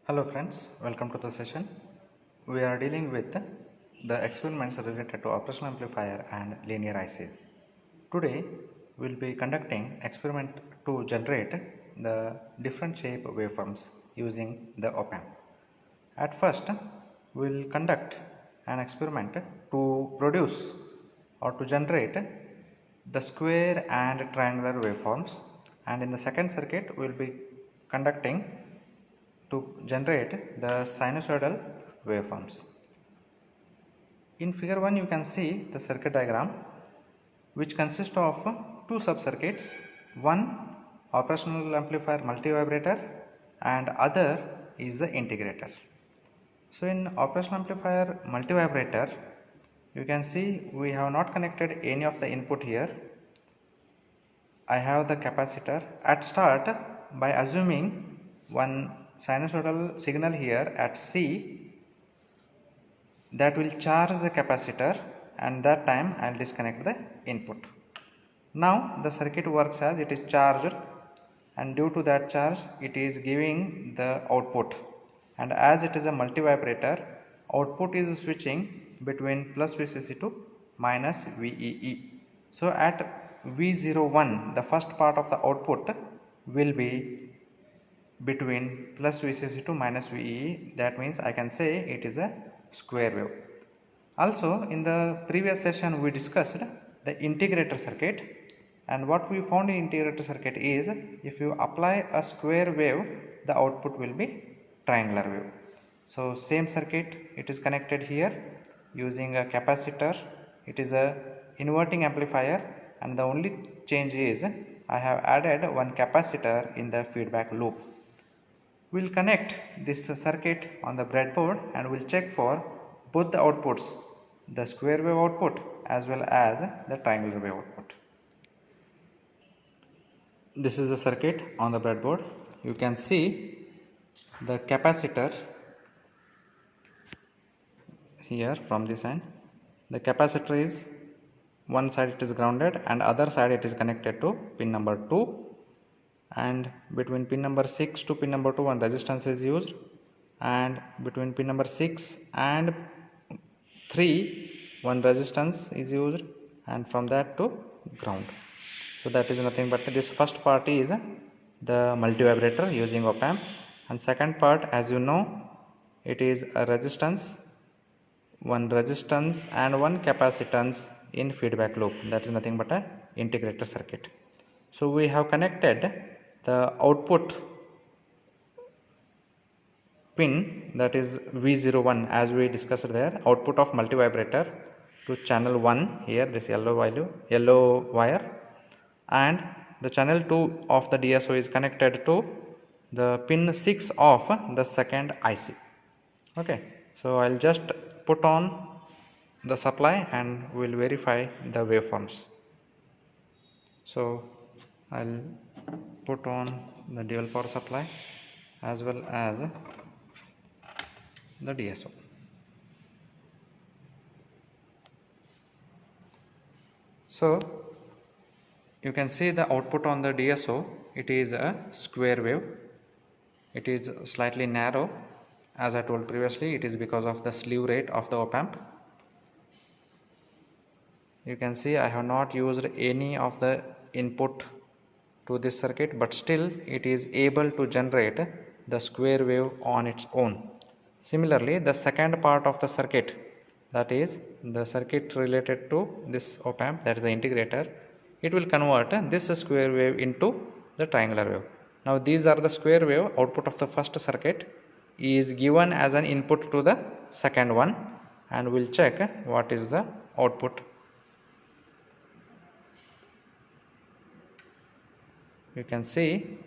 Hello friends, welcome to the session. We are dealing with the experiments related to operational amplifier and linear ICs. Today we will be conducting experiment to generate the different shape waveforms using the op-amp. At first we will conduct an experiment to produce or to generate the square and triangular waveforms, and in the second circuit we will be conducting to generate the sinusoidal waveforms. In figure 1 you can see the circuit diagram which consists of two sub-circuits, one operational amplifier multivibrator and other is the integrator. So in operational amplifier multivibrator you can see we have not connected any of the input here. I have the capacitor at start by assuming one sinusoidal signal here at C that will charge the capacitor, and that time I will disconnect the input. Now the circuit works as it is charged, and due to that charge it is giving the output, and as it is a multivibrator, output is switching between plus VCC to minus VEE. So at V01 the first part of the output will be between plus VCC to minus VEE. That means I can say it is a square wave. Also in the previous session we discussed the integrator circuit, and what we found in integrator circuit is if you apply a square wave the output will be triangular wave. So same circuit, it is connected here using a capacitor. It is a inverting amplifier, and the only change is I have added one capacitor in the feedback loop. We will connect this circuit on the breadboard and we will check for both the outputs, the square wave output as well as the triangular wave output. This is the circuit on the breadboard. You can see the capacitor here from this end. The capacitor is one side it is grounded and other side it is connected to pin number 2, and between pin number 6 to pin number 2 one resistance is used, and between pin number 6 and 3 one resistance is used, and from that to ground. So that is nothing but this first part is the multivibrator using op-amp, and second part, as you know, it is a resistance, one resistance and one capacitance in feedback loop. That is nothing but a integrator circuit. So we have connected the output pin, that is V01, as we discussed there, output of multivibrator to channel 1 here, this yellow wire, and the channel 2 of the DSO is connected to the pin 6 of the second IC. Okay, so I'll just put on the supply and we'll verify the waveforms. So I'll put on the dual power supply as well as the DSO. So you can see the output on the DSO, it is a square wave. It is slightly narrow, as I told previously, it is because of the slew rate of the op-amp. You can see I have not used any of the input to this circuit, but still it is able to generate the square wave on its own. Similarly, the second part of the circuit, that is the circuit related to this op-amp, that is the integrator, it will convert this square wave into the triangular wave. Now these are the square wave output of the first circuit is given as an input to the second one, and we will check what is the output. You can see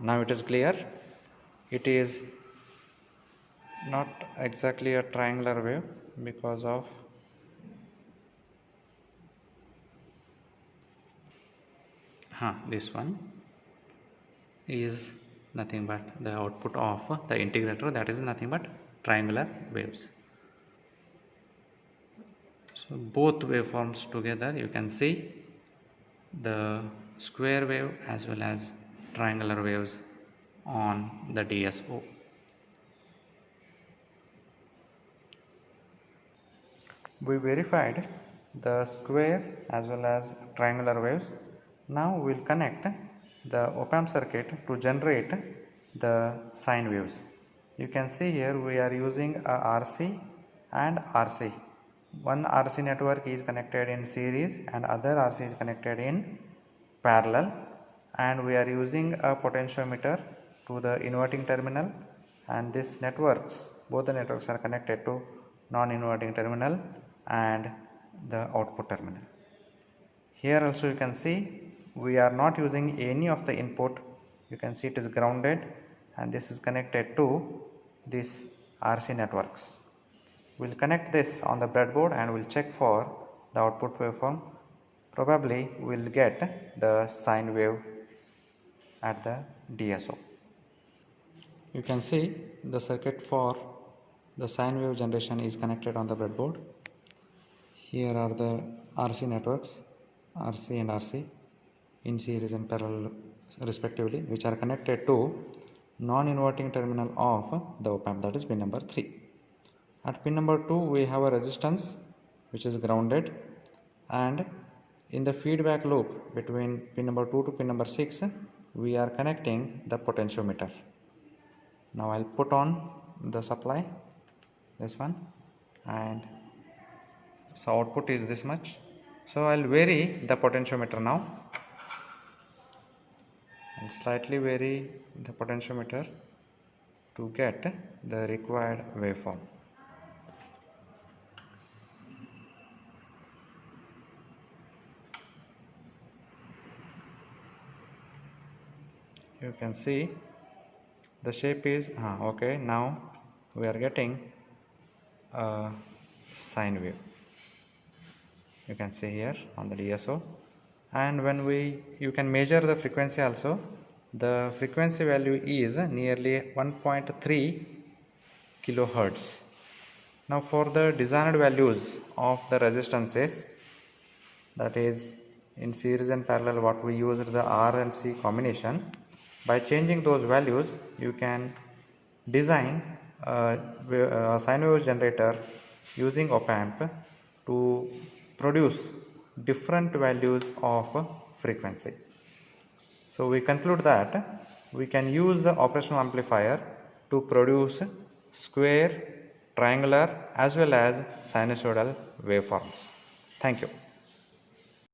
now it is clear. It is not exactly a triangular wave because of this one is nothing but the output of the integrator, that is nothing but triangular waves. So both waveforms together, you can see the square wave as well as triangular waves on the DSO. We verified the square as well as triangular waves. Now we will connect the op-amp circuit to generate the sine waves. You can see here we are using a RC and RC. One RC network is connected in series and other RC is connected in parallel, and we are using a potentiometer to the inverting terminal, and these networks, both the networks are connected to non-inverting terminal and the output terminal. Here also you can see we are not using any of the input. You can see it is grounded and this is connected to these RC networks. We will connect this on the breadboard and we will check for the output waveform. Probably we will get the sine wave at the DSO. You can see the circuit for the sine wave generation is connected on the breadboard. Here are the RC networks, RC and RC in series and parallel respectively, which are connected to non-inverting terminal of the op-amp, that is pin number 3. At pin number 2 we have a resistance which is grounded, and in the feedback loop between pin number 2 to pin number 6 we are connecting the potentiometer. Now I will put on the supply, this one, and so output is this much. So I will vary the potentiometer now and slightly vary the potentiometer to get the required waveform. You can see the shape is okay. Now we are getting a sine wave. You can see here on the DSO, and when you can measure the frequency also. The frequency value is nearly 1.3 kilohertz. Now for the desired values of the resistances, that is in series and parallel, what we used the R and C combination. By changing those values you can design a sine wave generator using op-amp to produce different values of frequency. So we conclude that we can use the operational amplifier to produce square, triangular as well as sinusoidal waveforms. Thank you.